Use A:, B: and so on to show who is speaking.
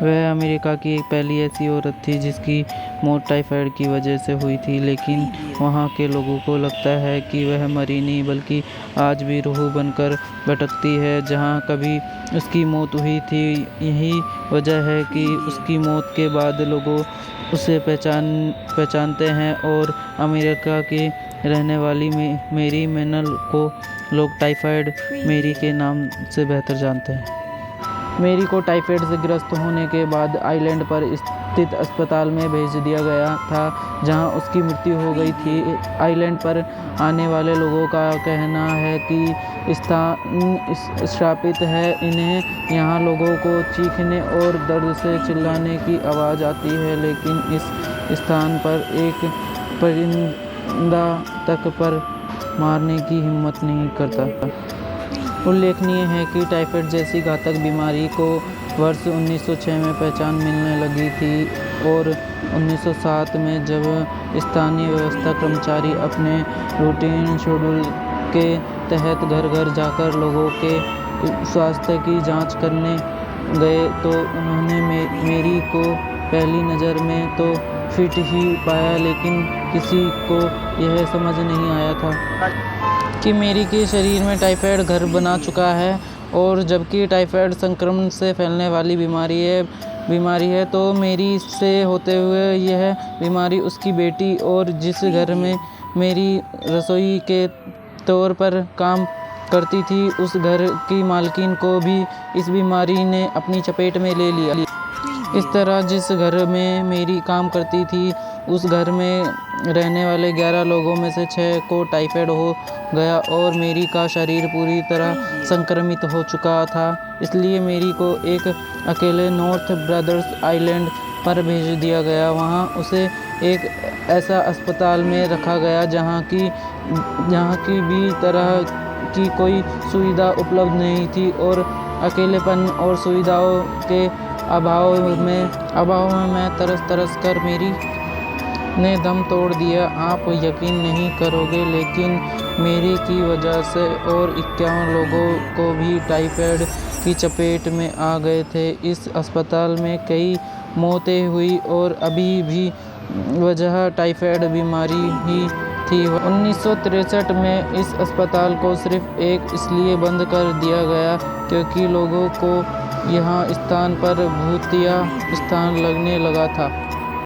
A: वह अमेरिका की एक पहली ऐसी औरत थी जिसकी मौत टाइफाइड की वजह से हुई थी, लेकिन वहाँ के लोगों को लगता है कि वह मरी नहीं बल्कि आज भी रूह बनकर भटकती है जहाँ कभी उसकी मौत हुई थी। यही वजह है कि उसकी मौत के बाद लोगों उसे पहचानते हैं और अमेरिका की रहने वाली मेरी मेनल को लोग टाइफाइड मेरी के नाम से बेहतर जानते हैं। मेरी को टाइफाइड से ग्रस्त होने के बाद आइलैंड पर स्थित अस्पताल में भेज दिया गया था जहां उसकी मृत्यु हो गई थी। आइलैंड पर आने वाले लोगों का कहना है कि स्थान श्रापित है। इन्हें यहाँ लोगों को चीखने और दर्द से चिल्लाने की आवाज़ आती है, लेकिन इस स्थान पर एक परिंदा तक पर मारने की हिम्मत नहीं करता। उल्लेखनीय है कि टाइफाइड जैसी घातक बीमारी को वर्ष 1906 में पहचान मिलने लगी थी और 1907 में जब स्थानीय व्यवस्था कर्मचारी अपने रूटीन शेड्यूल के तहत घर घर जाकर लोगों के स्वास्थ्य की जांच करने गए तो उन्होंने मेरी को पहली नज़र में तो फिट ही पाया, लेकिन किसी को यह समझ नहीं आया था कि मेरी के शरीर में टाइफाइड घर बना चुका है, और जबकि टाइफाइड संक्रमण से फैलने वाली बीमारी है तो मेरी से होते हुए यह बीमारी उसकी बेटी और जिस घर में मेरी रसोई के तौर पर काम करती थी उस घर की मालकिन को भी इस बीमारी ने अपनी चपेट में ले लिया। इस तरह जिस घर में मेरी काम करती थी उस घर में रहने वाले 11 लोगों में से 6 को टाइफाइड हो गया और मेरी का शरीर पूरी तरह संक्रमित हो चुका था। इसलिए मेरी को एक अकेले नॉर्थ ब्रदर्स आइलैंड पर भेज दिया गया। वहाँ उसे एक ऐसा अस्पताल में रखा गया जहाँ की भी तरह की कोई सुविधा उपलब्ध नहीं थी और अकेलेपन और सुविधाओं के अभाव में मैं तरस कर मेरी ने दम तोड़ दिया। आप यकीन नहीं करोगे, लेकिन मेरी की वजह से और 51 लोगों को भी टाइफाइड की चपेट में आ गए थे। इस अस्पताल में कई मौतें हुई और अभी भी वजह टाइफाइड बीमारी ही थी। 1963 में इस अस्पताल को सिर्फ एक इसलिए बंद कर दिया गया क्योंकि लोगों को यहाँ स्थान पर भूतिया स्थान लगने लगा था।